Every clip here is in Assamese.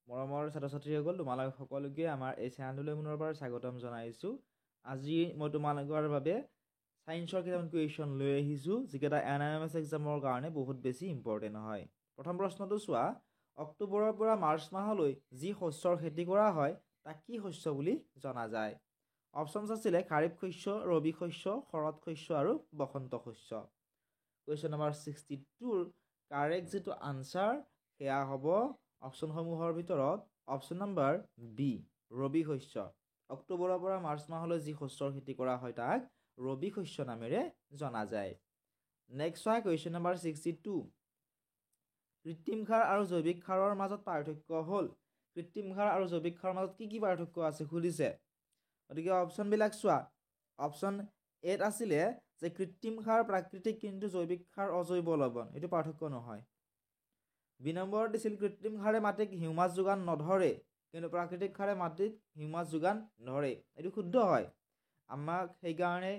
মৰমৰ ছাত্ৰ-ছাত্ৰীসকল তোমালোক সকলোকে আমাৰ এই চেনেলটোলৈ পুনৰ বাৰ স্বাগতম জনাইছোঁ। আজি মই তোমালোকৰ বাবে সায়েন্সৰ কেইটামান কুৱেশ্যন লৈ আহিছোঁ, যিকেইটা NIMS এক্সামৰ কাৰণে বহুত বেছি ইম্পৰ্টেণ্ট হয়। প্ৰথম প্ৰশ্নটো চোৱা, অক্টোবৰৰ পৰা মাৰ্চ মাহলৈ যি শস্যৰ খেতি কৰা হয় তাক কি শস্য বুলি জনা যায়? অপশ্যনছ আছিলে খাৰিফ শস্য, ৰবি শস্য, শৰৎ শস্য আৰু বসন্ত শস্য। কুৱেশ্যন নম্বৰ 62ৰ কাৰেক্ট যিটো আনচাৰ সেয়া হ'ব অপশ্যনসমূহৰ ভিতৰত অপশ্যন নম্বৰ বি, ৰবি শস্য। অক্টোবৰৰ পৰা মাৰ্চ মাহলৈ যি শস্যৰ খেতি কৰা হয় তাক ৰবি শস্য নামেৰে জনা যায়। নেক্সট হয় কুৱেশ্যন নম্বৰ 62। কৃত্ৰিম সাৰ আৰু জৈৱিক সাৰৰ মাজত পাৰ্থক্য হ'ল। কৃত্ৰিম সাৰ আৰু জৈৱিক সাৰৰ মাজত কি পাৰ্থক্য আছে সুধিছে। গতিকে অপশ্যনবিলাক চোৱা। অপশ্যন এত আছিলে যে কৃত্ৰিম সাৰ প্ৰাকৃতিক কিন্তু জৈৱিক সাৰ অজৈব লৱণ, এইটো পাৰ্থক্য নহয়। বি নম্বৰত দিছিল কৃত্ৰিম সাৰে মাটিক হিউমাছ যোগান নধৰে কিন্তু প্ৰাকৃতিক সাৰে মাটিত হিউমাছ যোগান ধৰে, এইটো শুদ্ধ হয়। আমাক সেইকাৰণে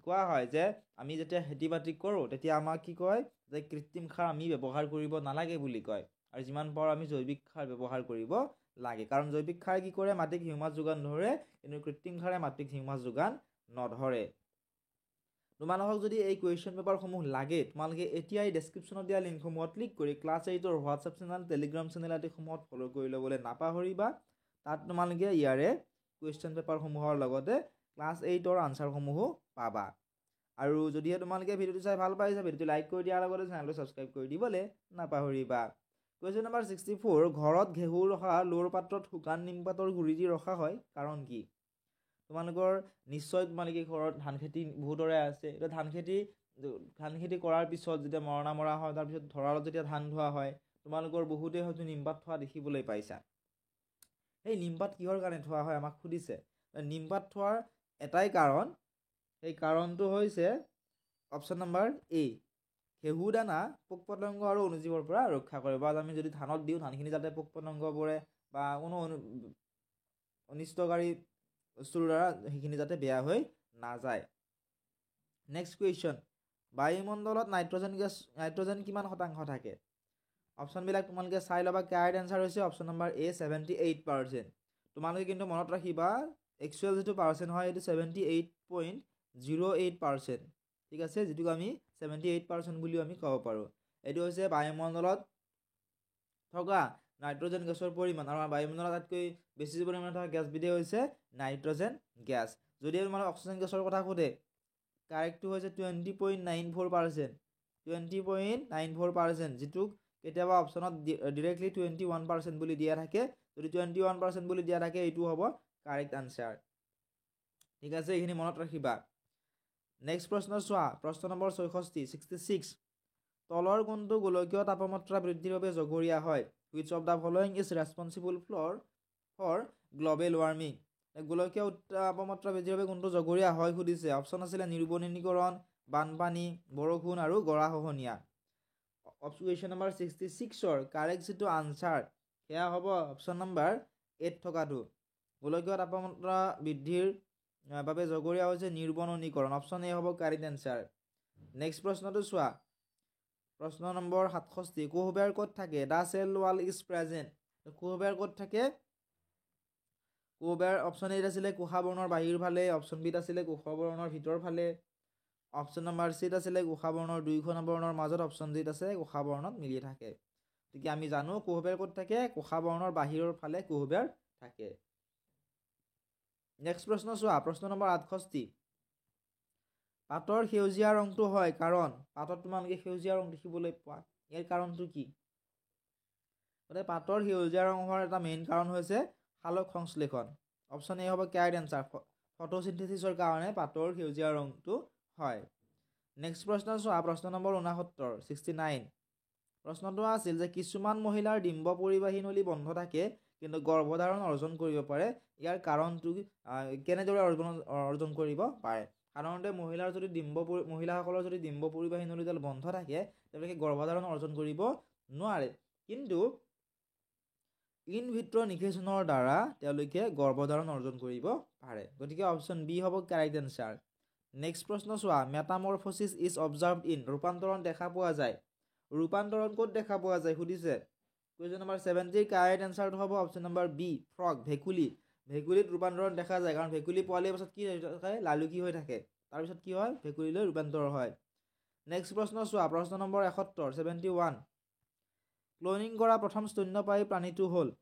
কোৱা হয় যে আমি যেতিয়া খেতি বাতি কৰোঁ তেতিয়া আমাক কি কয় যে কৃত্ৰিম সাৰ আমি ব্যৱহাৰ কৰিব নালাগে বুলি কয়, আৰু যিমান পাৰোঁ আমি জৈৱিক সাৰ ব্যৱহাৰ কৰিব লাগে, কাৰণ জৈৱিক সাৰে কি কৰে মাটিক হিউমাছ যোগান ধৰে কিন্তু কৃত্ৰিম সাৰে মাটিক হিউমাছ যোগান নধৰে। তোমালোকক যদি এই কুৱেশ্যন পেপাৰসমূহ লাগে তোমালোকে এতিয়াই ডেছক্ৰিপশ্যনত দিয়া লিংকসমূহত ক্লিক কৰি ক্লাছ 8ৰ হোৱাটছআপ চেনেল, টেলিগ্ৰাম চেনেল আদিসমূহত ফ'ল' কৰি ল'বলৈ নাপাহৰিবা। তাত তোমালোকে ইয়াৰে কুৱেশ্যন পেপাৰসমূহৰ লগতে ক্লাছ 8ৰ আনচাৰসমূহো পাবা। আৰু যদিহে তোমালোকে ভিডিঅ'টো চাই ভাল পাইছা, ভিডিঅ'টো লাইক কৰি দিয়াৰ লগতে চেনেলটো ছাবস্ক্ৰাইব কৰি দিবলৈ নাপাহৰিবা। কুৱেশ্যন নম্বৰ 64, ঘৰত ঘেঁহু ৰখা লোৰ পাত্ৰত শুকান নিমপাতৰ গুৰি দি ৰখা হয়, কাৰণ কি? তোমালোকৰ নিশ্চয় তোমালোকে ঘৰত ধান খেতি বহুতৰে আছে। এতিয়া ধান খেতি কৰাৰ পিছত যেতিয়া মৰণা মৰা হয়, তাৰপিছত ভঁৰালত যেতিয়া ধান ধোৱা হয়, তোমালোকৰ বহুতেই হয়তো নিমপাত থোৱা দেখিবলৈ পাইছা। সেই নিমপাত কিহৰ কাৰণে থোৱা হয় আমাক সুধিছে। নিমপাত থোৱাৰ এটাই কাৰণ, সেই কাৰণটো হৈছে অপশ্যন নম্বৰ এ, ঘেঁহু দানা পোক পতংগ আৰু অনুজীৱৰ পৰা ৰক্ষা কৰে, বা আমি যদি ধানত দিওঁ ধানখিনি যাতে পোক পতংগবোৰে বা কোনো অনিষ্টকাৰী বস্তুৰ দ্বাৰা সেইখিনি যাতে বেয়া হৈ নাযায়। নেক্সট কুৱেশ্যন, বায়ুমণ্ডলত নাইট্ৰজেন কিমান শতাংশ থাকে? অপশ্যনবিলাক তোমালোকে চাই ল'বা। কাৰেক্ট এনচাৰ হৈছে অপশ্যন নম্বৰ এ, 78%। তোমালোকে কিন্তু মনত ৰাখিবা একচুৱেল যিটো পাৰ্চেণ্ট হয় সেইটো 78.08%, ঠিক আছে, যিটোক আমি 78% বুলিও আমি ক'ব পাৰোঁ। এইটো হৈছে বায়ুমণ্ডলত থকা নাইট্ৰজেন গেছৰ পৰিমাণ, আৰু বায়ুমণ্ডলত আটাইতকৈ বেছি পৰিমাণে থকা গেছবিধেই হৈছে নাইট্ৰজেন গেছ। যদি তোমালোকে অক্সিজেন গেছৰ কথা সোধে, কাৰেক্টটো হৈছে 20.94%, 20.94%, যিটোক কেতিয়াবা অপশ্যনত ডিৰেক্টলি 21% বুলি দিয়া থাকে। যদি 21% বুলি দিয়া থাকে এইটো হ'ব কাৰেক্ট আনচাৰ, ঠিক আছে, এইখিনি মনত ৰাখিবা। নেক্সট প্ৰশ্ন চোৱা, প্ৰশ্ন নম্বৰ 66। তলৰ কোনটো গোলকীয় তাপমাত্ৰা বৃদ্ধিৰ বাবে জগৰীয়া হয়? Which of the following is responsible for global warming? গোলকীয় তাপমাত্ৰা বৃদ্ধিৰ বাবে কোনটো জগৰীয়া হয় সুধিছে। অপশ্যন আছিলে নিৰ্বনীকৰণ, বানপানী, বৰষুণ আৰু গৰাখহনীয়া। কুৱেশ্যন নম্বৰ 66ৰ কাৰেক্ট যিটো আনচাৰ সেয়া হ'ব অপশ্যন নম্বৰ এত থকাটো। গোলকীয় তাপমাত্ৰা বৃদ্ধিৰ বাবে জগৰীয়া হৈছে নিৰ্বনীকৰণ। অপশ্যন এ হ'ব কাৰেক্ট এনচাৰ। নেক্সট প্ৰশ্নটো চোৱা, প্ৰশ্ন নম্বৰ 67, কোহবেৰ ক'ত থাকে? The cell wall is present. কোহবেৰ ক'ত থাকে? কোহবেৰ অপশ্যন এত আছিলে কোষাবৰণৰ বাহিৰ ফালে, অপশ্যন বিত আছিলে কোষাবৰণৰ ভিতৰ ফালে, অপশ্যন নম্বৰ চিত আছিলে কোষাবৰণৰ দুয়োখন আৱৰণৰ মাজত, অপশ্যন ডিত আছে কোষাবৰণত মিলি থাকে। গতিকে আমি জানো কোহবেৰ ক'ত থাকে? কোষাবৰণৰ বাহিৰৰ ফালে কোহবেৰ থাকে। নেক্সট প্ৰশ্ন চোৱা, প্ৰশ্ন নম্বৰ 68, পাতৰ সেউজীয়া ৰংটো হয় কাৰণ? পাতত তোমালোকে সেউজীয়া ৰং দেখিবলৈ পোৱা, ইয়াৰ কাৰণটো কি? গতিকে পাতৰ সেউজীয়া ৰং হোৱাৰ এটা মেইন কাৰণ হৈছে সালোক সংশ্লেষণ। অপশ্যন এ হ'ব কাৰেক্ট এনচাৰ, ফটোচিনথেচিছৰ কাৰণে পাতৰ সেউজীয়া ৰংটো হয়। নেক্সট প্ৰশ্ন চোৱা, প্ৰশ্ন নম্বৰ 69। প্ৰশ্নটো আছিল যে কিছুমান মহিলাৰ ডিম্ব পৰিবাহী নলী বন্ধ থাকে কিন্তু গৰ্ভধাৰণ অৰ্জন কৰিব পাৰে, ইয়াৰ কাৰণটো কেনেদৰে অৰ্জন কৰিব পাৰে? সাধাৰণতে মহিলাসকলৰ যদি ডিম্ব পৰিবাহী নলীডাল বন্ধ থাকে তেওঁলোকে গৰ্ভধাৰণ অৰ্জন কৰিব নোৱাৰে, কিন্তু ইন ভিট্ৰ' নিষেচনৰ দ্বাৰা তেওঁলোকে গৰ্ভধাৰণ অৰ্জন কৰিব পাৰে। গতিকে অপশ্যন বি হ'ব কাৰেক্ট এনচাৰ। নেক্সট প্ৰশ্ন চোৱা, মেটামৰফচিছ ইজ অবজাৰ্ভড ইন। ৰূপান্তৰণ দেখা পোৱা যায়। ৰূপান্তৰণ ক'ত দেখা পোৱা যায় সুধিছে। কুৱেশ্যন নম্বৰ 70 কাৰেক্ট এনচাৰটো হ'ব অপশ্যন নম্বৰ বি ফ্ৰগ ভেকুলী ভেকুলীত ৰূপান্তৰণ দেখা যায় কাৰণ ভেকুলী পোৱালিৰ পাছত কি হৈ থাকে লালুকি হৈ থাকে তাৰপিছত কি হয় ভেকুলীলৈ ৰূপান্তৰ হয় নেক্সট প্ৰশ্ন চোৱা প্ৰশ্ন নম্বৰ 71 71 ক্লোনিং কৰা প্ৰথম স্তন্যপায়ী প্ৰাণীটো হ'ল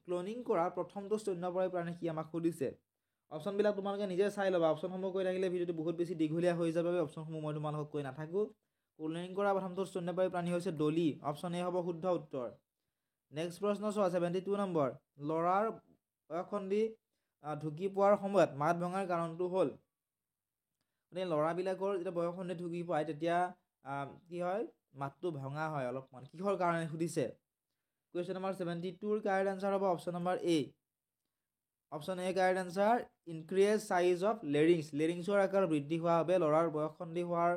ক্লোনিং কৰা প্ৰথমটো স্তন্যপায়ী প্ৰাণী কি আমাক সুধিছে অপশ্যনবিলাক তোমালোকে নিজে চাই ল'বা অপশ্যনসমূহ কৈ থাকিলে ভিডিঅ'টো বহুত বেছি দীঘলীয়া হৈ যাব অপশ্যনসমূহ মই তোমালোকক কৈ নাথাকোঁ ক্লোনিং কৰা প্ৰথমটো স্তন্যপায়ী প্ৰাণী হৈছে ডলি অপশ্যন এ হ'ব শুদ্ধ উত্তৰ নেক্সট প্ৰশ্ন চোৱা 72 নম্বৰ ল'ৰাৰ বয়সন্ধি ঢুকি পোৱাৰ সময়ত মাত ভঙাৰ কাৰণটো হ'ল মানে ল'ৰাবিলাকৰ যেতিয়া বয়সন্ধি ঢুকি পায় তেতিয়া কি হয় মাতটো ভঙা হয় অলপমান কিহৰ কাৰণে সুধিছে কুৱেশ্যন নম্বৰ 72ৰ কাৰেক্ট এনচাৰ হ'ব option number A option A correct answer increase size of লেৰিংছৰ আকাৰ বৃদ্ধি হোৱাৰ বাবে ল'ৰাৰ বয়সন্ধি হোৱাৰ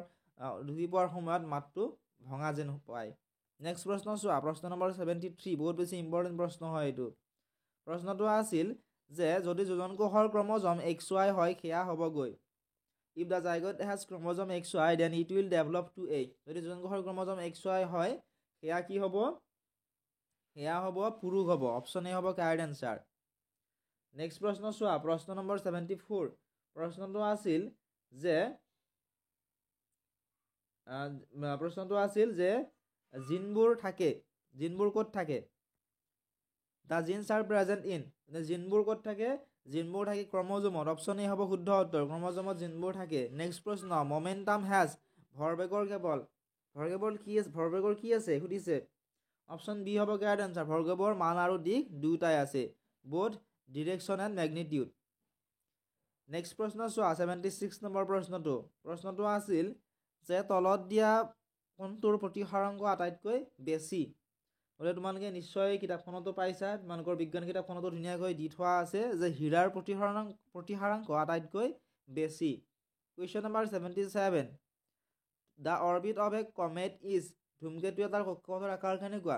ঢুকি পোৱাৰ সময়ত মাতটো ভঙা যেন পায় নেক্সট প্ৰশ্ন চোৱা প্ৰশ্ন নম্বৰ 73 বহুত বেছি ইম্পৰ্টেণ্ট প্ৰশ্ন হয় এইটো প্ৰশ্নটো আছিল যে যদি যোজন কোষৰ ক্ৰমজম XY হয় সেয়া হ'বগৈ if the zygote has chromosome XY then it will develop to A যদি যোজন কোষৰ ক্ৰমজম XY হয় সেয়া কি হ'ব সেয়া হ'ব পুৰুষ হ'ব অপশ্যন এ হ'ব কাৰেক্ট এনচাৰ নেক্সট প্ৰশ্ন চোৱা প্ৰশ্ন নম্বৰ 74 প্ৰশ্নটো আছিল যে জিনবোৰ ক'ত থাকে The genes are present in জিনবোৰ ক'ত থাকে জিনবোৰ থাকে ক্ৰমজমত অপশ্যন এ হ'ব শুদ্ধ উত্তৰ ক্ৰমজমত জিনবোৰ থাকে নেক্সট প্ৰশ্ন মমেণ্টাম হেজ ভৰবেগৰ কি আছে সুধিছে অপশ্যন বি হ'ব কাৰেক্ট এনচাৰ ভৰবেগৰ মান আৰু দিশ দুয়োটাই আছে both direction and magnitude next প্ৰশ্ন চোৱা 76 নম্বৰ প্ৰশ্নটো আছিল যে তলত দিয়া কোনটোৰ প্ৰতিসাৰাংক আটাইতকৈ বেছি বোলে তোমালোকে নিশ্চয় কিতাপখনতো পাইছা তোমালোকৰ বিজ্ঞান কিতাপখনতো ধুনীয়াকৈ দি থোৱা আছে যে হীৰাৰ প্ৰতিসাৰাংক আটাইতকৈ বেছি question number 77 the orbit of A comment is ধূমকেতু এটাৰ কক্ষপথৰ আকাৰ কেনেকুৱা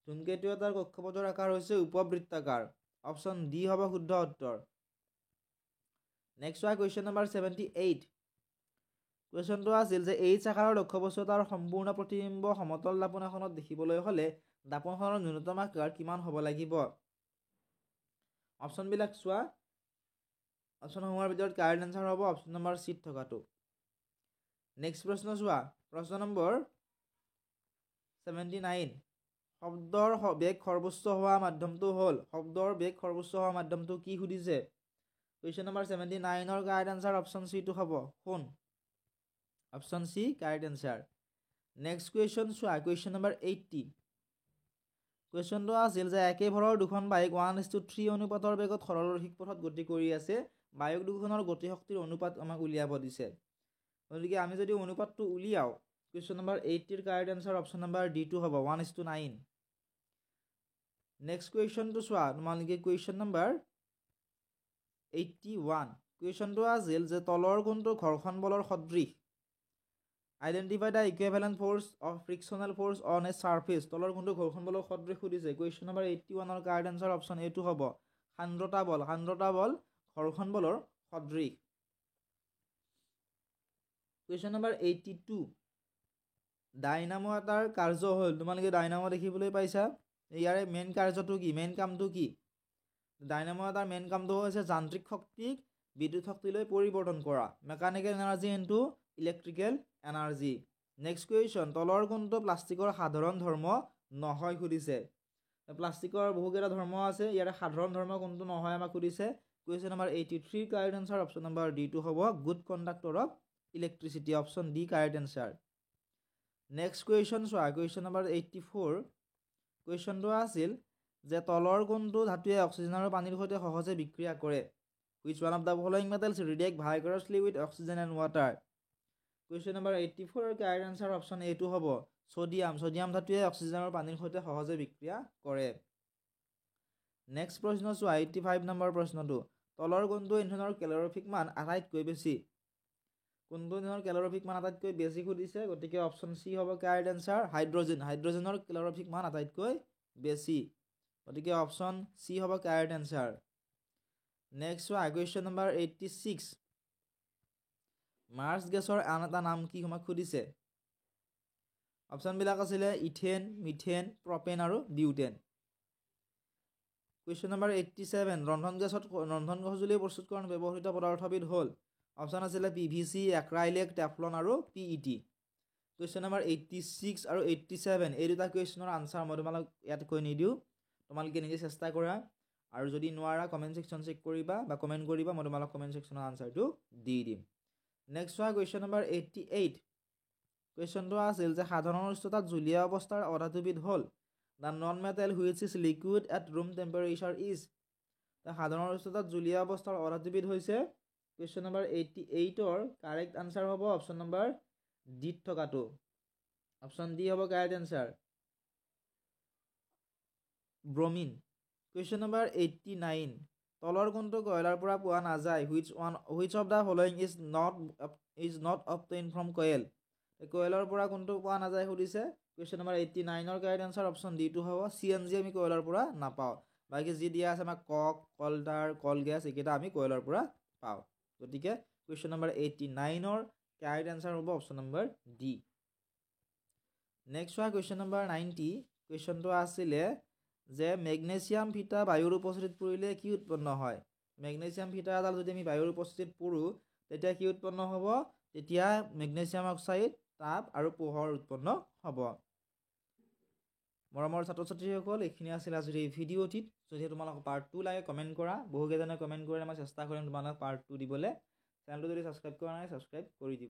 ধূমকেতু এটাৰ কক্ষপথৰ আকাৰ হৈছে উপবৃত্তাকাৰ অপশ্যন ডি হ'ব শুদ্ধ উত্তৰ নেক্সট কুৱেশ্যন নম্বৰ 78 কুৱেশ্যনটো আছিল যে এইচ আকাৰৰ লক্ষ্যবস্তু এটাৰ সম্পূৰ্ণ প্ৰতিবিম্ব সমতল দাপোন এখনত দেখিবলৈ হ'লে দাপোনখনৰ ন্যূনতম আকাৰ কিমান হ'ব লাগিব অপশ্যনবিলাক চোৱা অপশ্যনসমূহৰ ভিতৰত কাৰেক্ট এনচাৰ হ'ব অপশ্যন নম্বৰ চি থকাটো নেক্সট প্ৰশ্ন চোৱা প্ৰশ্ন নম্বৰ 79 শব্দৰ বেগ সৰ্বোচ্চ হোৱা মাধ্যমটো কি সুধিছে কুৱেশ্যন নম্বৰ 79ৰ কাৰেক্ট এনচাৰ অপশ্যন চিটো হ'ব শুন option C correct answer next question চোৱা কুৱেশ্যন নম্বৰ 80 কুৱেশ্যনটো আছিল যে একে ভৰৰ দুখন বাইক 1:3 অনুপাতৰ বেগত সৰলৰৈখিক পথত গতি কৰি আছে বাইক দুখনৰ গতিশক্তিৰ অনুপাত আমাক উলিয়াব দিছে গতিকে আমি যদি অনুপাতটো উলিয়াওঁ কুৱেশ্যন নম্বৰ 80ৰ কাৰেক্ট এনচাৰ অপশ্যন নম্বৰ ডিটো হ'ব 1:9 নেক্সট কুৱেশ্যনটো চোৱা তোমালোকে কুৱেশ্যন নম্বৰ 81 কুৱেশ্যনটো আছিল যে তলৰ কোনটো ঘৰ্ষণ বলৰ সদৃশ identify the equivalent force of frictional force on a surface তলৰ কোনটো ঘৰ্ষণ বলৰ সদৃশ সুধিছে কুৱেশ্যন নম্বৰ 81ৰ কাৰেক্ট এনচাৰ অপশ্যন এটো হ'ব সান্দ্ৰতা বল ঘৰ্ষণ বলৰ সদৃশ কুৱেশ্যন নম্বৰ 82 ডাইনামো এটাৰ কাৰ্য হ'ল তোমালোকে ডাইনামো দেখিবলৈ পাইছা ইয়াৰে মেইন কামটো কি ডাইনামো এটাৰ মেইন কামটো হৈছে যান্ত্ৰিক শক্তিক বিদ্যুৎ শক্তিলৈ পৰিৱৰ্তন কৰা mechanical energy into electrical energy next question তলৰ কোনটো প্লাষ্টিকৰ সাধাৰণ ধৰ্ম নহয় সুধিছে প্লাষ্টিকৰ বহুকেইটা ধৰ্ম আছে ইয়াৰে সাধাৰণ ধৰ্ম কোনটো নহয় আমাক সুধিছে question number 83 correct answer option number ডিটো হ'ব good conductor of electricity option D correct answer next question চোৱা কুৱেশ্যন নম্বৰ 84 কুৱেশ্যনটো আছিল যে তলৰ কোনটো ধাতুৱে অক্সিজেন আৰু পানীৰ সৈতে সহজে বিক্ৰিয়া কৰে which one of the following metals react vigorously with oxygen and water question number 84 ৰ কাৰেক্ট এনচাৰ অপশ্যন এটো হ'ব সোডিয়াম ধাতুৱে অক্সিজেন আৰু পানীৰ সৈতে সহজে বিক্ৰিয়া কৰে নেক্সট প্ৰশ্ন চোৱা 85 নম্বৰ প্ৰশ্নটো তলৰ কোনটো ইন্ধনৰ কেলৰিফিক মান আটাইতকৈ বেছি সুধিছে গতিকে অপশ্যন চি হ'ব কাৰেক্ট এনচাৰ হাইড্ৰজেনৰ কেলৰিফিক মান আটাইতকৈ বেছি গতিকে অপশ্যন চি হ'ব কাৰেক্ট এনচাৰ নেক্সট চোৱা কুৱেশ্যন নম্বৰ 86 মাৰ্চ গেছৰ আন এটা নাম কি আমাক সুধিছে অপশ্যনবিলাক আছিলে ইথেন, মিথেন, প্ৰপেন আৰু বিউটেন। কুৱেশ্যন নম্বৰ 87, ৰন্ধন সঁজুলি প্ৰস্তুতকৰণ ব্যৱহৃত পদাৰ্থবিধ হ'ল। অপশ্যন আছিলে PVC, এক্ৰাইলিক, টেফলন আৰু PET। কুৱেশ্যন নম্বৰ 86 আৰু 87 এই দুটা কুৱেশ্যনৰ আনচাৰ মই তোমালোক ইয়াত কৈ নিদিওঁ, তোমালোকে নিজে চেষ্টা কৰা, আৰু যদি নোৱাৰা কমেণ্ট ছেকশ্যন চেক কৰিবা বা কমেণ্ট কৰিবা, মই তোমালোক কমেণ্ট ছেকশ্যনৰ আনচাৰটো দি দিম। নেক্সট হোৱা কুৱেশ্যন নম্বৰ 88। কুৱেশ্যনটো আছিল যে সাধাৰণ উষ্ণতাত জুলীয়া অৱস্থাৰ অধাতুবিধ হ'ল। The non metal which is liquid at room temperature is. সাধাৰণ উষ্ণতাত জুলীয়া অৱস্থাৰ অধাতুবিধ হৈছে। কুৱেশ্যন নম্বৰ 88ৰ কাৰেক্ট আনচাৰ হ'ব অপশ্যন নম্বৰ ডিত থকাটো। অপশ্যন ডি হ'ব correct answer, bromine. Question number 89, তলৰ কোনটো কয়লাৰ পৰা পোৱা নাযায়? Which of the following is not obtain from coal. কয়লাৰ পৰা কোনটো পোৱা নাযায় সুধিছে। কুৱেশ্যন নম্বৰ 89ৰ কাৰেক্ট এনচাৰ অপশ্যন ডিটো হ'ব। CNG আমি কয়লাৰ পৰা নাপাওঁ, বাকী যি দিয়া আছে আমাক কক, কলটাৰ, কল গেছ এইকেইটা আমি কয়লাৰ পৰা পাওঁ। গতিকে কুৱেশ্যন নম্বৰ 89ৰ কাৰেক্ট এনচাৰ হ'ব অপশ্যন নম্বৰ ডি। নেক্সট হোৱা কুৱেশ্যন নম্বৰ 90। কুৱেশ্যনটো আছিলে যে মেগনেছিয়াম ফিটা বায়ুৰ উপস্থিতিত পৰিলে কি উৎপন্ন হয়? মেগনেছিয়াম ফিটা এডাল যদি আমি বায়ুৰ উপস্থিতিত পৰোঁ তেতিয়া কি উৎপন্ন হ'ব? তেতিয়া মেগনেছিয়াম অক্সাইড, তাপ আৰু পোহৰ উৎপন্ন হ'ব। মৰমৰ ছাত্ৰ ছাত্ৰীসকল, এইখিনি আছিল আজিৰ এই ভিডিঅ'টিত। যদি তোমালোকক পাৰ্ট 2 লাগে কমেণ্ট কৰা, বহুকেইজনে কমেণ্ট কৰিলে মই চেষ্টা কৰিম তোমালোকক পাৰ্ট 2 দিবলৈ। চেনেলটো যদি ছাবস্ক্ৰাইব কৰা নাই ছাবস্ক্ৰাইব কৰি দিব।